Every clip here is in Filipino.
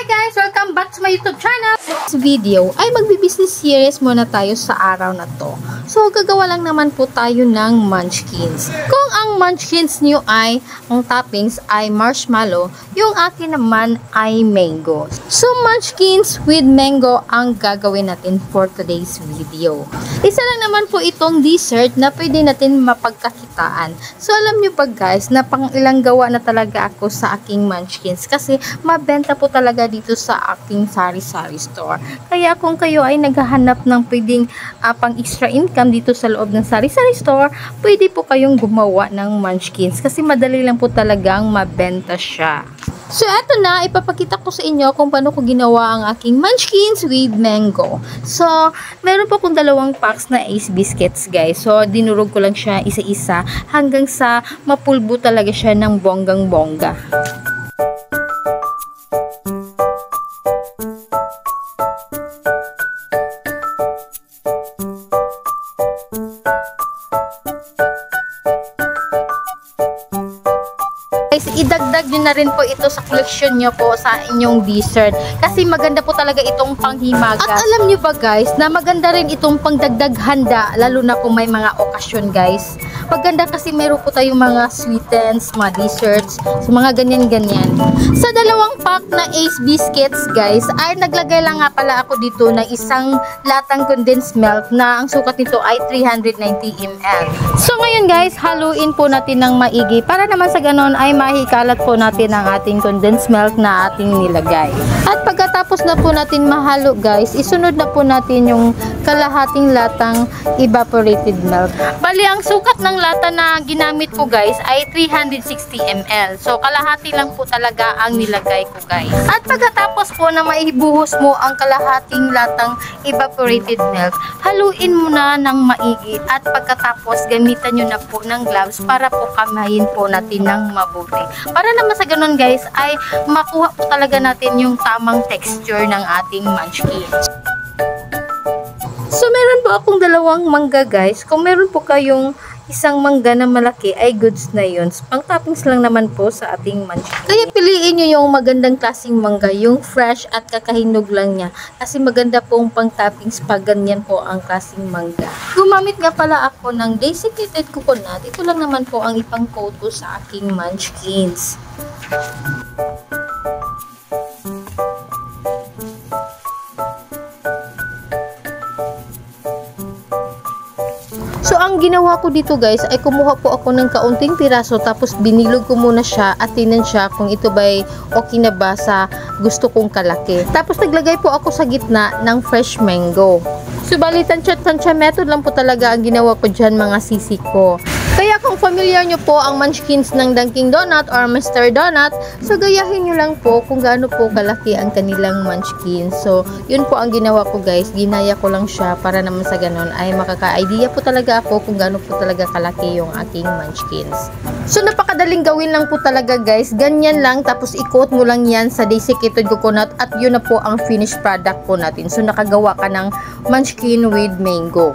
Hi guys! Welcome back to my YouTube channel! This video ay magbi-business series muna tayo sa araw na to. So, gagawa lang naman po tayo ng munchkins. Kung ang munchkins nyo ay, ang toppings ay marshmallow, yung akin naman ay mango. So, munchkins with mango ang gagawin natin for today's video. Isa lang naman po itong dessert na pwede natin mapagkakitaan. So, alam nyo pa guys, na pang ilang gawa na talaga ako sa aking munchkins kasi mabenta po talaga dito sa aking sari-sari store. Kaya kung kayo ay naghahanap ng pwedeng pang extra income dito sa loob ng sari-sari store, pwede po kayong gumawa ng munchkins kasi madali lang po talagang mabenta siya. So, eto na, ipapakita ko sa inyo kung paano ko ginawa ang aking munchkins with mango. So, meron po akong dalawang packs na Ace biscuits, guys. So, dinurog ko lang siya isa-isa hanggang sa mapulbo talaga siya ng bonggang-bongga. Idagdag nyo na rin po ito sa collection nyo po sa inyong dessert. Kasi maganda po talaga itong panghimagas. At alam nyo ba guys, na maganda rin itong pangdagdag handa, lalo na kung may mga okasyon guys. Maganda kasi meron po tayong mga sweetens, mga desserts, so mga ganyan-ganyan. Sa dalawang pack na Ace biscuits guys, ay naglagay lang nga pala ako dito ng isang latang condensed milk na ang sukat nito ay 390 ml. So ngayon guys, haluin po natin ng maigi para naman sa ganon ay mahikalat po natin ang ating condensed milk na ating nilagay. At pagkatapos na po natin mahalo guys, isunod na po natin yung kalahating latang evaporated milk. Bali, ang sukat ng lata na ginamit ko guys ay 360 ml. So, kalahati lang po talaga ang nilagay ko guys. At pagkatapos po na maibuhos mo ang kalahating latang evaporated milk, haluin mo na ng maigi at pagkatapos gamitan nyo na po ng gloves para po kamayin po natin ng mabuti. Para naman sa ganun guys ay makuha po talaga natin yung tamang texture ng ating munchkins. So, meron po akong dalawang mangga guys. Kung meron po kayong isang mangga na malaki ay goods na yun. Pang toppings lang naman po sa ating munchkins. Kaya piliin nyo yung magandang klaseng mangga, yung fresh at kakahinog lang niya. Kasi maganda pong pang toppings pag ganyan po ang klaseng mangga. Gumamit nga pala ako ng desiccated coconut. Ito lang naman po ang ipang-coat ko sa aking munchkins. So, ang ginawa ko dito guys ay kumuha po ako ng kaunting piraso tapos binilog ko muna siya at tinan siya kung ito ba'y okay na ba sa gusto kong kalaki. Tapos naglagay po ako sa gitna ng fresh mango. So, bali tansya method lang po talaga ang ginawa ko dyan mga sisi ko. Kaya kung familiar nyo po ang munchkins ng Dunkin Donut or Mr. Donut, so gayahin nyo lang po kung gaano po kalaki ang kanilang munchkins. So, yun po ang ginawa ko guys. Ginaya ko lang siya para naman sa ganon ay makaka-idea po talaga ako kung gaano po talaga kalaki yung aking munchkins. So, napakadaling gawin lang po talaga guys. Ganyan lang tapos i-coat mo lang yan sa desiccated coconut at yun na po ang finished product po natin. So, nakagawa ka ng munchkin with mango.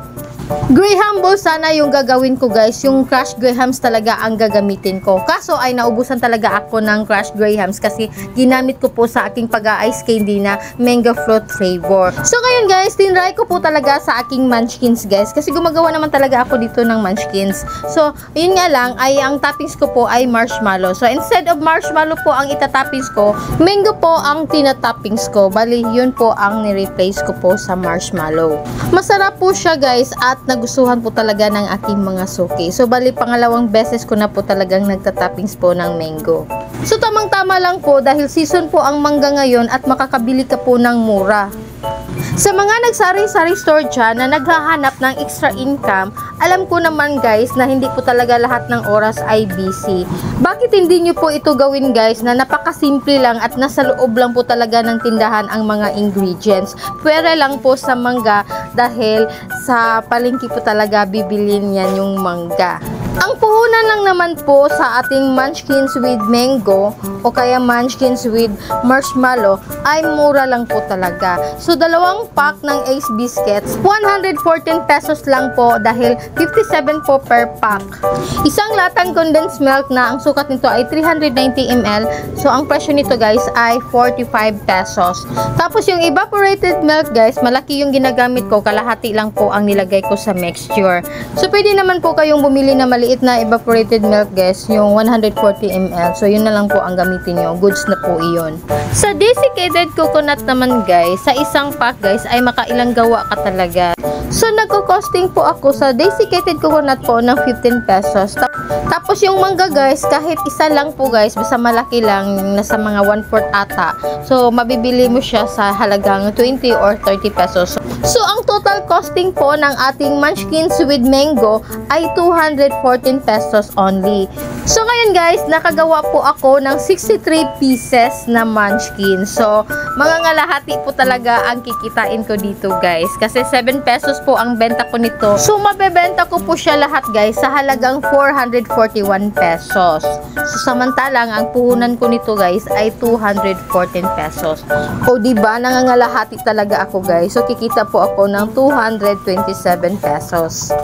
Graham balls sana yung gagawin ko guys. Yung crushed grahams talaga ang gagamitin ko. Kaso ay naubusan talaga ako ng crushed grahams kasi ginamit ko po sa aking pag-ice candy na mango fruit flavor. So ngayon guys, tinry ko po talaga sa aking munchkins guys. Kasi gumagawa naman talaga ako dito ng munchkins. So yun nga lang ay ang toppings ko po ay marshmallow. So instead of marshmallow po ang itatoppings ko, mango po ang tinatoppings ko. Bali yun po ang ni-replace ko po sa marshmallow. Masarap po siya guys at nagustuhan po talaga ng aking mga suki. So, bali pangalawang beses ko na po talagang nagtatoppings po ng mango. So, tamang-tama lang po dahil season po ang mangga ngayon at makakabili ka po ng mura. Sa mga nagsari-sari store dyan na naghahanap ng extra income, alam ko naman guys na hindi po talaga lahat ng oras ay busy. Bakit hindi nyo po ito gawin guys na napakasimple lang at nasa loob lang po talaga ng tindahan ang mga ingredients. Pwede lang po sa mangga dahil sa palengke po talaga bibilin yan yung mangga. Ang puhunan lang naman po sa ating munchkins with mango o kaya munchkins with marshmallow ay mura lang po talaga. So, dalawang pack ng Ace Biscuits, 114 pesos lang po dahil 57 po per pack. Isang latang condensed milk na ang sukat nito ay 390 ml. So, ang presyo nito guys ay 45 pesos. Tapos, yung evaporated milk guys, malaki yung ginagamit ko. Kalahati lang po ang nilagay ko sa mixture. So, pwede naman po kayong bumili na maliit na evaporated milk guys, yung 140 ml. So, yun na lang po ang gamitin nyo. Goods na po iyon. Sa desiccated coconut naman guys, sa isang pack guys, ay makailang gawa ka talaga. So, nagko-costing po ako sa desiccated coconut po ng 15 pesos. Tapos, yung mangga guys, kahit isa lang po guys, basta malaki lang, nasa mga 1/4 ata. So, mabibili mo siya sa halagang 20 or 30 pesos. So, ang total costing po ng ating munchkins with mango ay 214 pesos only. So, ngayon guys, nakagawa po ako ng 63 pieces na munchkin. So, mga ngalahati po talaga ang kikitain ko dito guys. Kasi 7 pesos po ang benta ko nito. So, mabebenta ko po siya lahat guys sa halagang 441 pesos. So, samantalang ang puhunan ko nito guys ay 214 pesos. O, diba? Nangangalahati talaga ako guys. So, kikita po ako ng 227 pesos.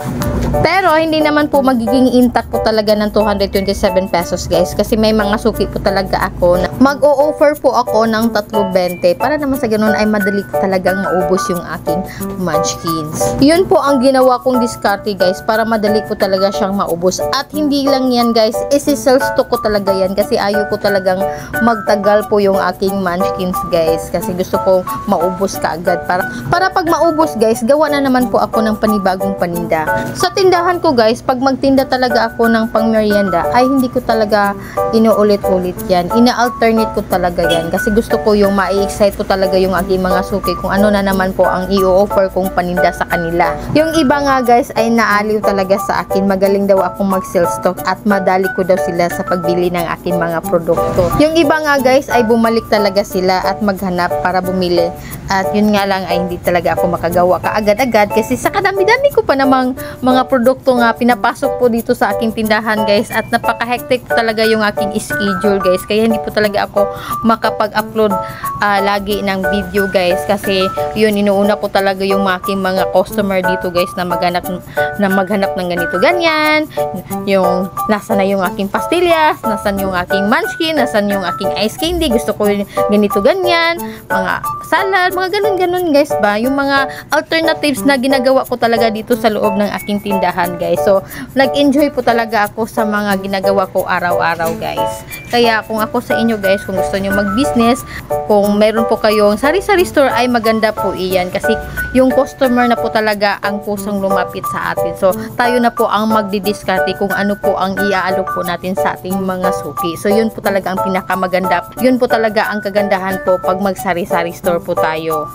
Pero, hindi naman po magiging intact po talaga ng 227 pesos guys. Kasi may mga suki po talaga ako na mag-o-offer po ako ng 3.20 para naman sa ganun ay madali ko talagang maubos yung aking munchkins. Yun po ang ginawa kong diskarte guys para madali ko talaga siyang maubos. At hindi lang yan guys, isi-sell stock ko talaga yan kasi ayaw ko talagang magtagal po yung aking munchkins guys. Kasi gusto ko maubos kaagad. Para pag maubos guys, gawa na naman po ako ng panibagong paninda. Sa tindahan ko guys, pag magtinda talaga ako ng pang-merienda, ay hindi ko talaga inuulit-ulit yan. Ina-alternate ko talaga yan. Kasi gusto ko yung ma-excite ko talaga yung aking mga suki kung ano na naman po ang i-offer kong paninda sa kanila. Yung iba nga guys ay naaliw talaga sa akin. Magaling daw akong mag-sell stock at madali ko daw sila sa pagbili ng aking mga produkto. Yung iba nga guys ay bumalik talaga sila at maghanap para bumili. At yun nga lang ay hindi talaga ako makagawa kaagad-agad kasi sa kadami-dami ko pa namang mga produkto nga pinapasok po dito sa aking tindahan guys at napaka-hectic talaga yung aking schedule guys kaya hindi po talaga ako makapag-upload lagi ng video guys kasi yun inuuna ko talaga yung aking mga customer dito guys na maghanap ng ganito ganyan, yung nasan na yung aking pastillas, nasan yung aking munchkin, nasan yung aking ice candy, gusto ko ganito ganyan, mga salad, mga ganun-ganun guys ba, yung mga alternatives na ginagawa ko talaga dito sa loob ng aking tindahan guys. So, nag-enjoy po talaga ako sa mga ginagawa ko araw-araw guys. Kaya kung ako sa inyo guys, kung gusto nyo mag-business, kung meron po kayong sari-sari store ay maganda po iyan kasi yung customer na po talaga ang pusong lumapit sa atin. So, tayo na po ang magdidiskarte kung ano po ang iaalok po natin sa ating mga suki. So, yun po talaga ang pinakamaganda. Yun po talaga ang kagandahan po pag mag-sari-sari store po tayo.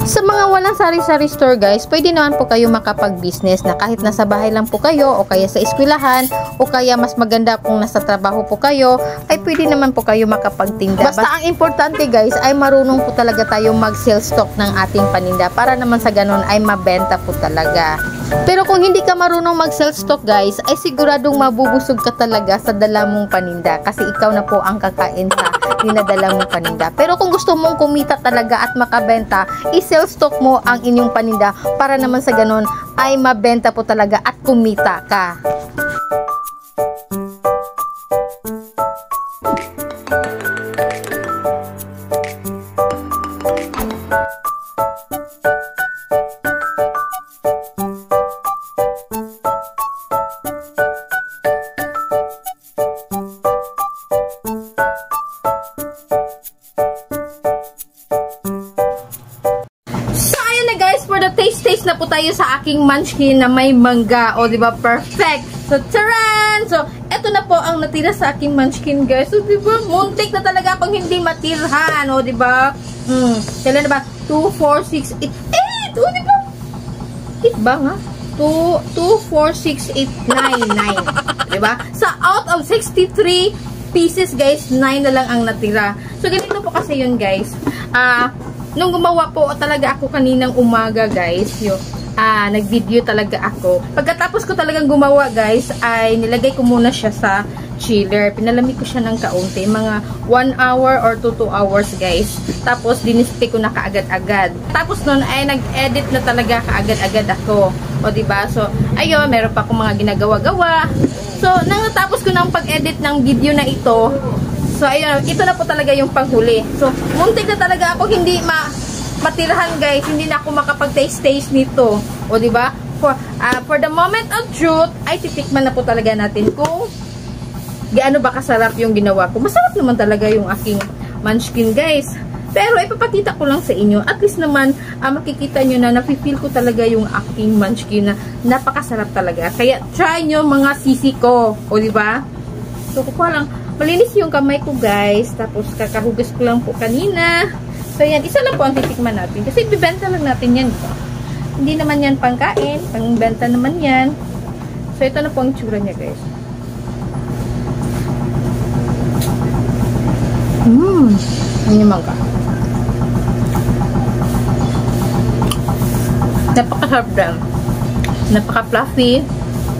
Sa mga walang sari-sari store guys, pwede naman po kayo makapag-business na kahit nasa bahay lang po kayo o kaya sa eskwelahan o kaya mas maganda kung nasa trabaho po kayo, ay pwede naman po kayo makapagtinda. Basta ang importante guys ay marunong po talaga tayo mag-sell stock ng ating paninda para naman sa ganun ay mabenta po talaga. Pero kung hindi ka marunong mag-sell stock guys, ay siguradong mabubusog ka talaga sa dala mong paninda kasi ikaw na po ang kakain sa dinadala mong paninda. Pero kung gusto mong kumita talaga at makabenta, i-sell stock mo ang inyong paninda para naman sa ganun ay mabenta po talaga at kumita ka. Na po tayo sa aking munchkin na may mangga. O, diba? Perfect. So, taran! So, eto na po ang natira sa aking munchkin, guys. So, diba? Muntik na talaga akong hindi matirhan. O, diba? Kailan na ba? 2, 4, 6, 8. 8! O, diba? 8 ba nga? 2, 4, 6, 8, 9. 9. Diba? Sa out of 63 pieces, guys, 9 na lang ang natira. So, ganito po kasi yun, guys. Nung gumawa po talaga ako kaninang umaga guys, nag-video talaga ako. Pagkatapos ko talagang gumawa guys, ay nilagay ko muna siya sa chiller. Pinalamig ko siya ng kaunti. Mga 1 hour or 2 hours guys. Tapos dinispe ko na kaagad-agad. Tapos nun ay nag-edit na talaga kaagad-agad ako. O diba? So, ayun, meron pa akong mga ginagawa-gawa. So, nang natapos ko ng pag-edit ng video na ito, so ayun, ito na po talaga yung panghuli. So, muntik na talaga ako hindi matirahan guys, hindi na ako makapag-taste nito. O diba? For the moment of truth, ay titikman na po talaga natin kung gaano ba kasarap yung ginawa ko. Masarap naman talaga yung aking munchkin guys. Pero ipapakita ko lang sa inyo, at least naman makikita nyo na nafe-feel ko talaga yung aking munchkin na napakasarap talaga. Kaya try nyo mga sisi ko. O diba? So kukuha lang, malinis yung kamay ko guys. Tapos kakahugas ko lang po kanina. So, yan. Isa lang po ang titikman natin. Kasi ibibenta lang natin yan. Hindi naman yan pangkain. Pangbenta naman yan. So, ito na po ang tsura niya, guys. Ano yung mangga? Napaka-sharp lang. Napaka-fluffy.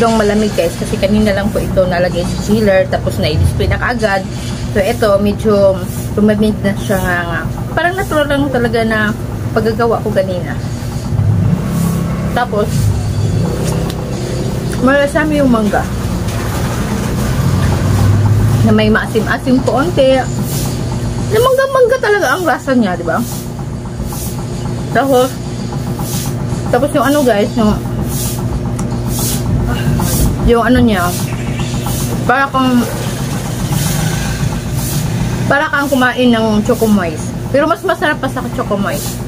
Itong malamig, guys. Kasi kanina lang po ito nalagay sa chiller. Tapos, na-display na kaagad. So, ito, medyo lumamig na siya nga. Parang natural lang talaga na paggagawa ko kanina. Tapos, malasami yung mangga. Na may maasim-asim po onte. Na mangga-mangga talaga ang lasa niya, di ba? Tapos yung ano guys, yung ano niya, para kang kumain ng choco moist. Pero mas masarap pa sa choco moist.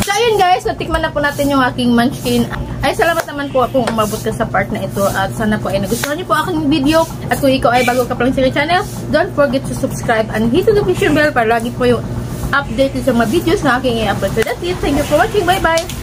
So ayun guys, natikman na po natin yung aking munchkin. Ay salamat naman po kung umabot ka sa part na ito. At sana po ay nagustuhan niyo po aking video. At kung ikaw ay bago ka pa lang sa channel, don't forget to subscribe and hit the notification bell para lagi po yung update sa mga videos na aking i-upload. So that's it. Thank you for watching. Bye bye!